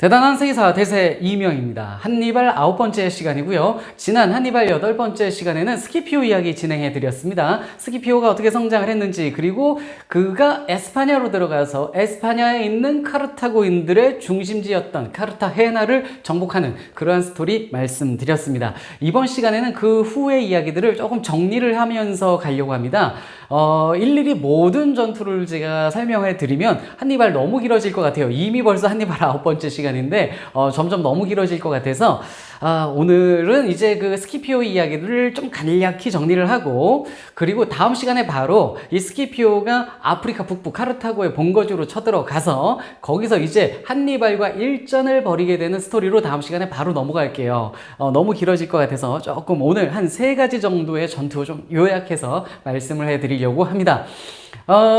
대단한 세계사 대세 이명입니다. 한니발 9번째 시간이고요. 지난 한니발 8번째 시간에는 스키피오 이야기 진행해 드렸습니다. 스키피오가 어떻게 성장을 했는지, 그리고 그가 에스파냐로 들어가서 에스파냐에 있는 카르타고인들의 중심지였던 카르타헤나를 정복하는 그러한 스토리 말씀드렸습니다. 이번 시간에는 그 후의 이야기들을 조금 정리를 하면서 가려고 합니다. 일일이 모든 전투를 제가 설명해 드리면 한니발 너무 길어질 것 같아요. 이미 벌써 한니발 9번째 시간인데 점점 너무 길어질 것 같아서 오늘은 이제 그 스키피오 이야기를 좀 간략히 정리를 하고, 그리고 다음 시간에 바로 이 스키피오가 아프리카 북부 카르타고의 본거지로 쳐들어가서 거기서 이제 한니발과 일전을 벌이게 되는 스토리로 다음 시간에 바로 넘어갈게요. 너무 길어질 것 같아서 조금 오늘 한 3가지 정도의 전투 좀 요약해서 말씀을 해드리려고 합니다.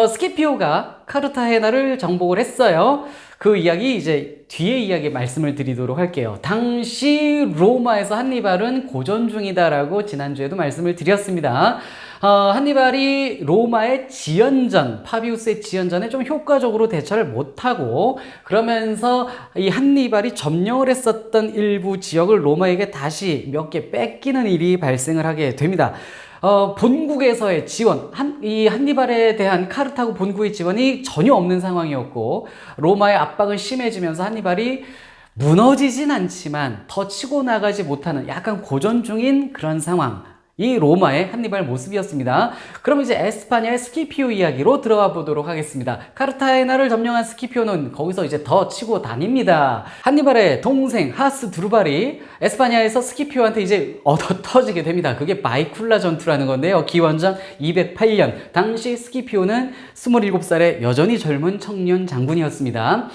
스키피오가 카르타헤나를 정복을 했어요. 그 이야기 이제 뒤에 이야기 말씀을 드리도록 할게요. 당시 로마에서 한니발은 고전 중이다라고 지난주에도 말씀을 드렸습니다. 한니발이 로마의 지연전, 파비우스의 지연전에 좀 효과적으로 대처를 못하고, 그러면서 이 한니발이 점령을 했었던 일부 지역을 로마에게 다시 몇 개 뺏기는 일이 발생을 하게 됩니다. 본국에서의 지원, 이 한니발에 대한 카르타고 본국의 지원이 전혀 없는 상황이었고, 로마의 압박은 심해지면서 한니발이 무너지진 않지만 더 치고 나가지 못하는 약간 고전 중인 그런 상황. 이 로마의 한니발 모습이었습니다. 그럼 이제 에스파냐의 스키피오 이야기로 들어가 보도록 하겠습니다. 카르타헤나를 점령한 스키피오는 거기서 이제 더 치고 다닙니다. 한니발의 동생 하스두루발이 에스파냐에서 스키피오한테 이제 얻어 터지게 됩니다. 그게 바이쿨라 전투라는 건데요. 기원전 208년 당시 스키피오는 27살의 여전히 젊은 청년 장군이었습니다.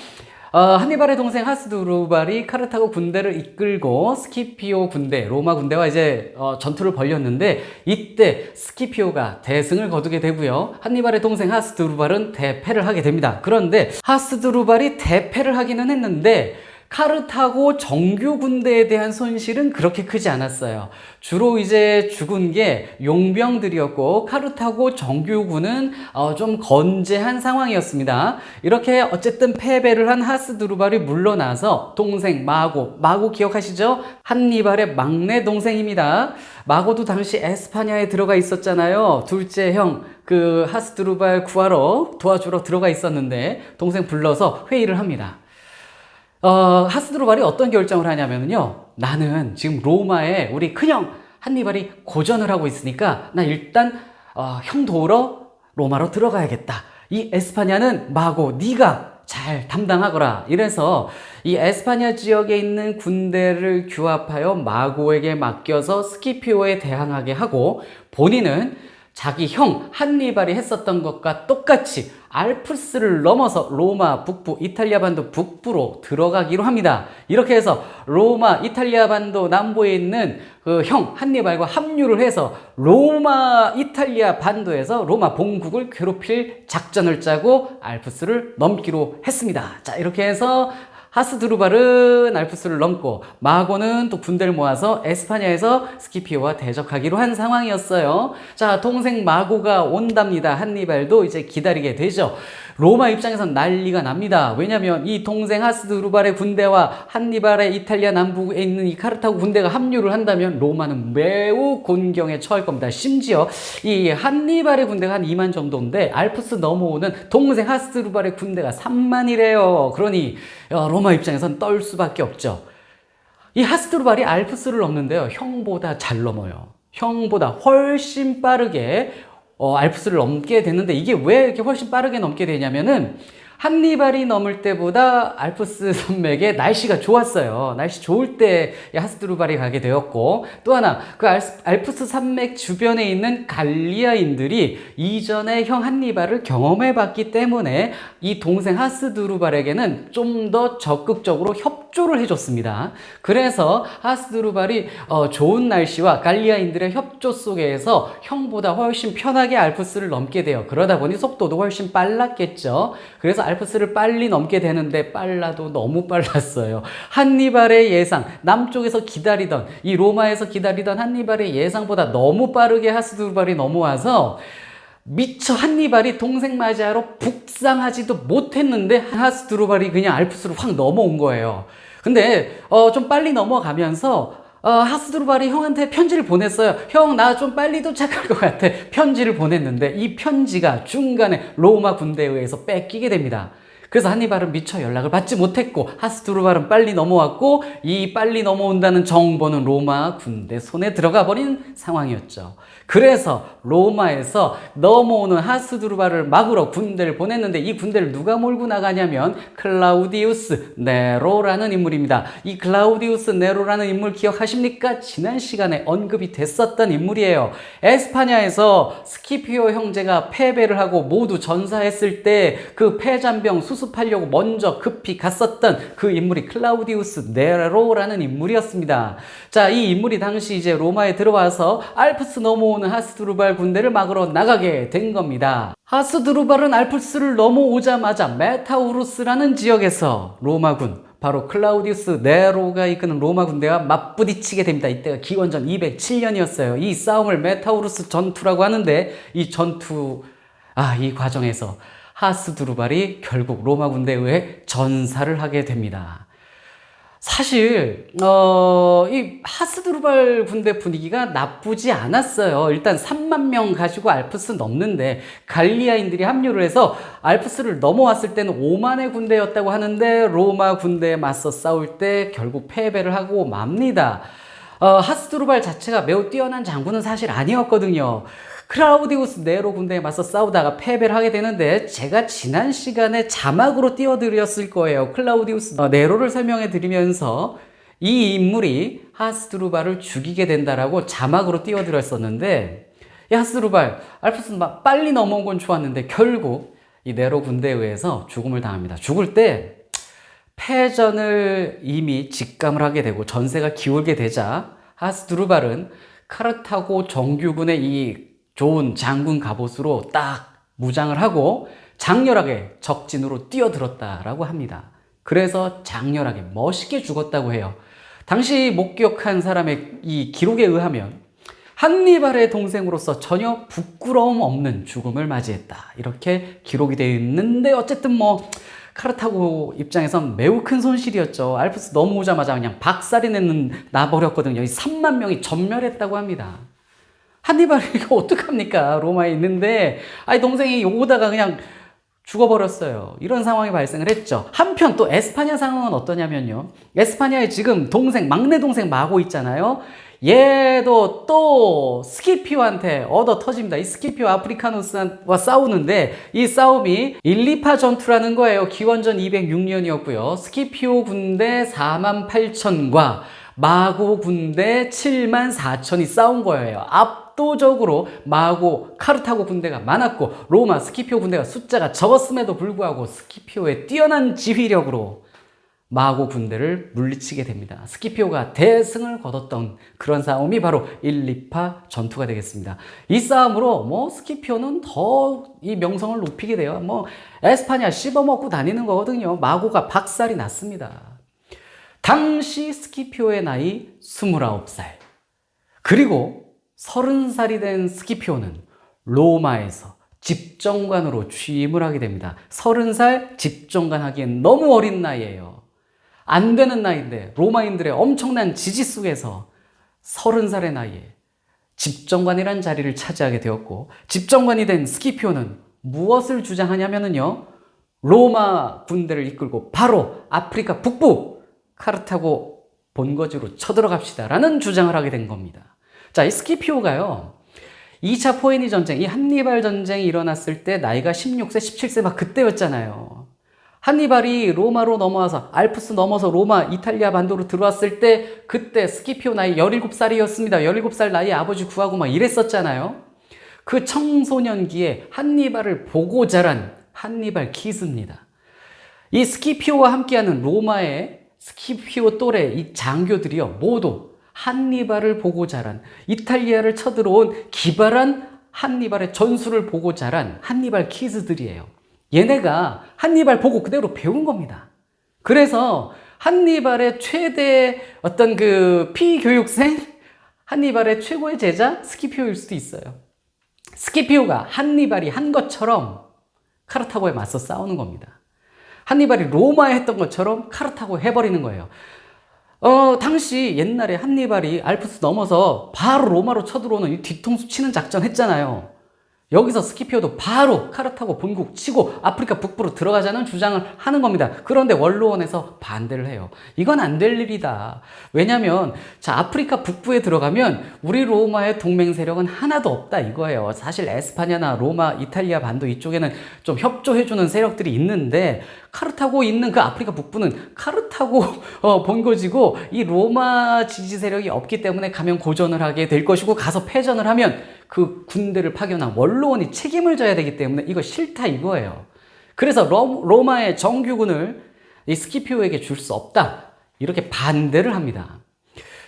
한니발의 동생 하스두루발이 카르타고 군대를 이끌고 스키피오 군대, 로마 군대와 이제 전투를 벌였는데, 이때 스키피오가 대승을 거두게 되고요. 한니발의 동생 하스두루발은 대패를 하게 됩니다. 그런데 하스두루발이 대패를 하기는 했는데 카르타고 정규 군대에 대한 손실은 그렇게 크지 않았어요. 주로 이제 죽은 게 용병들이었고, 카르타고 정규군은 좀 건재한 상황이었습니다. 이렇게 어쨌든 패배를 한 하스두루발이 물러나서 동생 마고 기억하시죠? 한니발의 막내 동생입니다. 마고도 당시 에스파냐에 들어가 있었잖아요. 둘째 형 그 하스두루발 구하러 도와주러 들어가 있었는데 동생 불러서 회의를 합니다. 하스두루발이 어떤 결정을 하냐면요, 나는 지금 로마에 우리 큰형 한니발이 고전을 하고 있으니까 나 일단 형 도우러 로마로 들어가야겠다. 이 에스파냐는 마고 네가 잘 담당하거라. 이래서 이 에스파냐 지역에 있는 군대를 규합하여 마고에게 맡겨서 스키피오에 대항하게 하고, 본인은 자기 형 한니발이 했었던 것과 똑같이 알프스를 넘어서 로마 북부, 이탈리아 반도 북부로 들어가기로 합니다. 이렇게 해서 로마, 이탈리아 반도 남부에 있는 그 형 한니발과 합류를 해서 로마, 이탈리아 반도에서 로마 본국을 괴롭힐 작전을 짜고 알프스를 넘기로 했습니다. 자, 이렇게 해서 하스두루발은 알프스를 넘고 마고는 또 군대를 모아서 에스파냐에서 스키피오와 대적하기로 한 상황이었어요. 자, 동생 마고가 온답니다. 한니발도 이제 기다리게 되죠. 로마 입장에선 난리가 납니다. 왜냐면 이 동생 하스두루발의 군대와 한니발의 이탈리아 남부에 있는 이 카르타고 군대가 합류를 한다면 로마는 매우 곤경에 처할 겁니다. 심지어 이 한니발의 군대가 한 2만 정도인데 알프스 넘어오는 동생 하스두루발의 군대가 3만이래요. 그러니 로마 입장에선 떨 수밖에 없죠. 이 하스두루발이 알프스를 넘는데요, 형보다 잘 넘어요. 형보다 훨씬 빠르게 알프스를 넘게 됐는데, 이게 왜 이렇게 훨씬 빠르게 넘게 되냐면은 한니발이 넘을 때보다 알프스 산맥에 날씨가 좋았어요. 날씨 좋을 때 하스두루발이 가게 되었고, 또 하나 그 알프스 산맥 주변에 있는 갈리아인들이 이전에 형 한니발을 경험해 봤기 때문에 이 동생 하스두루발에게는 좀 더 적극적으로 협조를 해줬습니다. 그래서 하스두루발이 좋은 날씨와 갈리아인들의 협조 속에서 형보다 훨씬 편하게 알프스를 넘게 돼요. 그러다 보니 속도도 훨씬 빨랐겠죠. 그래서 알프스를 빨리 넘게 되는데 빨라도 너무 빨랐어요. 한니발의 예상, 남쪽에서 기다리던, 이 로마에서 기다리던 한니발의 예상보다 너무 빠르게 하스두루발이 넘어와서 미처 한니발이 동생 맞이하러 북상하지도 못했는데 하스두루발이 그냥 알프스로 확 넘어온 거예요. 근데 좀 빨리 넘어가면서 하스드루발이 형한테 편지를 보냈어요. 형, 나 좀 빨리 도착할 것 같아. 편지를 보냈는데 이 편지가 중간에 로마 군대에 의해서 뺏기게 됩니다. 그래서 한니발은 미처 연락을 받지 못했고 하스드루발은 빨리 넘어왔고 이 빨리 넘어온다는 정보는 로마 군대 손에 들어가 버린 상황이었죠. 그래서 로마에서 넘어오는 하스드루발을 막으러 군대를 보냈는데 이 군대를 누가 몰고 나가냐면 클라우디우스 네로라는 인물입니다. 이 클라우디우스 네로라는 인물 기억하십니까? 지난 시간에 언급이 됐었던 인물이에요. 에스파냐에서 스키피오 형제가 패배를 하고 모두 전사했을 때 그 패잔병 수습하려고 먼저 급히 갔었던 그 인물이 클라우디우스 네로라는 인물이었습니다. 자, 이 인물이 당시 이제 로마에 들어와서 알프스 넘어오는 하스드루발 군대를 막으러 나가게 된 겁니다. 하스드루발은 알프스를 넘어오자마자 메타우루스라는 지역에서 로마군, 바로 클라우디우스 네로가 이끄는 로마 군대와 맞부딪히게 됩니다. 이때가 기원전 207년이었어요. 이 싸움을 메타우루스 전투라고 하는데 이 전투, 이 과정에서 하스드루발이 결국 로마 군대에 의해 전사를 하게 됩니다. 사실 이 하스드루발 군대 분위기가 나쁘지 않았어요. 일단 3만 명 가지고 알프스 넘는데 갈리아인들이 합류를 해서 알프스를 넘어왔을 때는 5만의 군대였다고 하는데 로마 군대에 맞서 싸울 때 결국 패배를 하고 맙니다. 하스드루발 자체가 매우 뛰어난 장군은 사실 아니었거든요. 클라우디우스 네로 군대에 맞서 싸우다가 패배를 하게 되는데 제가 지난 시간에 자막으로 띄워드렸을 거예요. 클라우디우스 네로를 설명해 드리면서 이 인물이 하스드루발을 죽이게 된다라고 자막으로 띄워드렸었는데 이 하스드루발, 알프스 빨리 넘어온 건 좋았는데 결국 이 네로 군대에 의해서 죽음을 당합니다. 죽을 때 패전을 이미 직감을 하게 되고 전세가 기울게 되자 하스드루발은 카르타고 정규군의 이 좋은 장군 갑옷으로 딱 무장을 하고 장렬하게 적진으로 뛰어들었다라고 합니다. 그래서 장렬하게 멋있게 죽었다고 해요. 당시 목격한 사람의 이 기록에 의하면 한니발의 동생으로서 전혀 부끄러움 없는 죽음을 맞이했다. 이렇게 기록이 되어 있는데 어쨌든 카르타고 입장에선 매우 큰 손실이었죠. 알프스 넘어오자마자 그냥 박살이 나버렸거든요. 이 3만 명이 전멸했다고 합니다. 한니발이 이거 어떡합니까? 로마에 있는데 동생이 오다가 그냥 죽어버렸어요. 이런 상황이 발생을 했죠. 한편 또 에스파냐 상황은 어떠냐면요. 에스파냐에 지금 막내 동생 마고 있잖아요. 얘도 또 스키피오한테 얻어 터집니다. 이 스키피오 아프리카누스와 싸우는데 이 싸움이 일리파 전투라는 거예요. 기원전 206년이었고요. 스키피오 군대 4만 8천과 마고 군대 7만 4천이 싸운 거예요. 압도적으로 마고, 카르타고 군대가 많았고 로마 스키피오 군대가 숫자가 적었음에도 불구하고 스키피오의 뛰어난 지휘력으로 마고 군대를 물리치게 됩니다. 스키피오가 대승을 거뒀던 그런 싸움이 바로 일리파 전투가 되겠습니다. 이 싸움으로 스키피오는 더 이 명성을 높이게 돼요. 에스파냐 씹어먹고 다니는 거거든요. 마고가 박살이 났습니다. 당시 스키피오의 나이 29살. 그리고 30살이 된 스키피오는 로마에서 집정관으로 취임을 하게 됩니다. 30살 집정관 하기엔 너무 어린 나이예요. 안 되는 나이인데 로마인들의 엄청난 지지 속에서 30살의 나이에 집정관이란 자리를 차지하게 되었고 집정관이 된 스키피오는 무엇을 주장하냐면요. 로마 군대를 이끌고 바로 아프리카 북부 카르타고 본거지로 쳐들어갑시다 라는 주장을 하게 된 겁니다. 자, 이 스키피오가요. 2차 포에니 전쟁, 이 한니발 전쟁이 일어났을 때 나이가 16세, 17세 막 그때였잖아요. 한니발이 로마로 넘어와서 알프스 넘어서 로마, 이탈리아 반도로 들어왔을 때 그때 스키피오 나이 17살이었습니다. 17살 나이에 아버지 구하고 막 이랬었잖아요. 그 청소년기에 한니발을 보고 자란 한니발 키즈입니다. 이 스키피오와 함께하는 로마의 스키피오 또래 이 장교들이요. 모두 한니발을 보고 자란 이탈리아를 쳐들어온 기발한 한니발의 전술을 보고 자란 한니발 키즈들이에요. 얘네가 한니발 보고 그대로 배운 겁니다. 그래서 한니발의 최대 어떤 그 피교육생, 한니발의 최고의 제자 스키피오일 수도 있어요. 스키피오가 한니발이 한 것처럼 카르타고에 맞서 싸우는 겁니다. 한니발이 로마에 했던 것처럼 카르타고 해버리는 거예요. 당시 옛날에 한니발이 알프스 넘어서 바로 로마로 쳐들어오는 이 뒤통수 치는 작전 했잖아요. 여기서 스키피오도 바로 카르타고 본국 치고 아프리카 북부로 들어가자는 주장을 하는 겁니다. 그런데 원로원에서 반대를 해요. 이건 안 될 일이다. 왜냐면 자, 아프리카 북부에 들어가면 우리 로마의 동맹 세력은 하나도 없다 이거예요. 사실 에스파냐나 로마, 이탈리아 반도 이쪽에는 좀 협조해주는 세력들이 있는데 카르타고 있는 그 아프리카 북부는 카르타고 본거지고 이 로마 지지 세력이 없기 때문에 가면 고전을 하게 될 것이고 가서 패전을 하면 그 군대를 파견한 원로원이 책임을 져야 되기 때문에 이거 싫다 이거예요. 그래서 로마의 정규군을 이 스키피오에게 줄 수 없다 이렇게 반대를 합니다.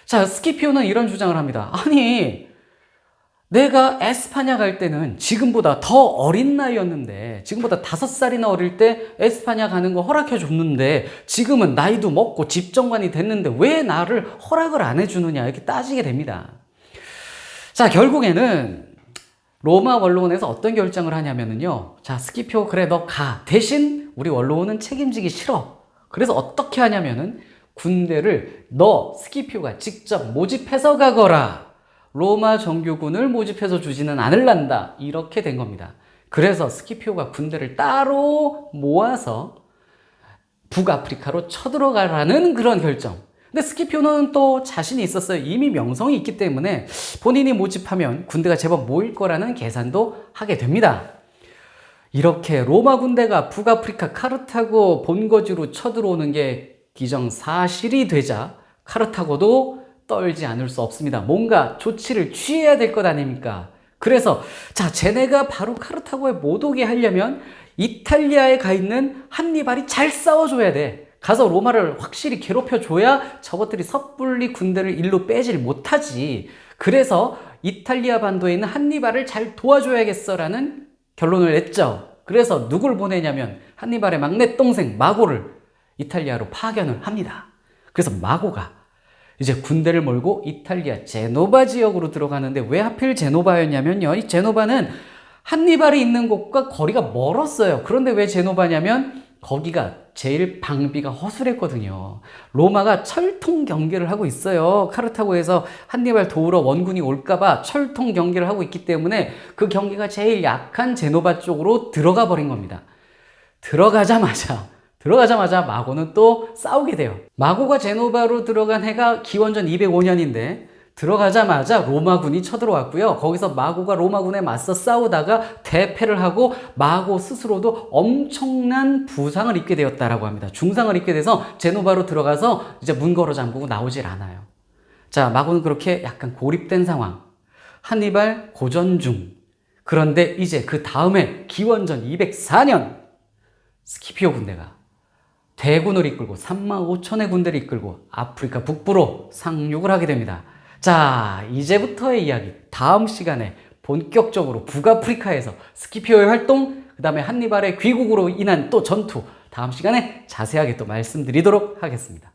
자, 스키피오는 이런 주장을 합니다. 아니 내가 에스파냐 갈 때는 지금보다 더 어린 나이였는데 지금보다 5살이나 어릴 때 에스파냐 가는 거 허락해 줬는데 지금은 나이도 먹고 집정관이 됐는데 왜 나를 허락을 안 해주느냐 이렇게 따지게 됩니다. 자, 결국에는 로마 원로원에서 어떤 결정을 하냐면요. 자, 스키피오 그래 너 가. 대신 우리 원로원은 책임지기 싫어. 그래서 어떻게 하냐면은 군대를 너 스키피오가 직접 모집해서 가거라. 로마 정규군을 모집해서 주지는 않을란다. 이렇게 된 겁니다. 그래서 스키피오가 군대를 따로 모아서 북아프리카로 쳐들어가라는 그런 결정. 근데 스키피오는 또 자신이 있었어요. 이미 명성이 있기 때문에 본인이 모집하면 군대가 제법 모일 거라는 계산도 하게 됩니다. 이렇게 로마 군대가 북아프리카 카르타고 본거지로 쳐들어오는 게 기정사실이 되자 카르타고도 떨지 않을 수 없습니다. 뭔가 조치를 취해야 될 것 아닙니까? 그래서 자, 쟤네가 바로 카르타고에 못 오게 하려면 이탈리아에 가 있는 한니발이 잘 싸워줘야 돼. 가서 로마를 확실히 괴롭혀줘야 저것들이 섣불리 군대를 일로 빼질 못하지. 그래서 이탈리아 반도에 있는 한니발을 잘 도와줘야겠어라는 결론을 냈죠. 그래서 누굴 보내냐면 한니발의 막내 동생 마고를 이탈리아로 파견을 합니다. 그래서 마고가 이제 군대를 몰고 이탈리아 제노바 지역으로 들어가는데 왜 하필 제노바였냐면요. 이 제노바는 한니발이 있는 곳과 거리가 멀었어요. 그런데 왜 제노바냐면 거기가 제일 방비가 허술했거든요. 로마가 철통 경계를 하고 있어요. 카르타고에서 한니발 도우러 원군이 올까봐 철통 경계를 하고 있기 때문에 그 경계가 제일 약한 제노바 쪽으로 들어가 버린 겁니다. 들어가자마자 마고는 또 싸우게 돼요. 마고가 제노바로 들어간 해가 기원전 205년인데 들어가자마자 로마군이 쳐들어왔고요. 거기서 마고가 로마군에 맞서 싸우다가 대패를 하고 마고 스스로도 엄청난 부상을 입게 되었다라고 합니다. 중상을 입게 돼서 제노바로 들어가서 이제 문 걸어 잠그고 나오질 않아요. 자, 마고는 그렇게 약간 고립된 상황. 한니발 고전 중. 그런데 이제 그 다음에 기원전 204년 스키피오 군대가 대군을 이끌고 35,000의 군대를 이끌고 아프리카 북부로 상륙을 하게 됩니다. 자, 이제부터의 이야기. 다음 시간에 본격적으로 북아프리카에서 스키피오의 활동, 그 다음에 한니발의 귀국으로 인한 또 전투, 다음 시간에 자세하게 또 말씀드리도록 하겠습니다.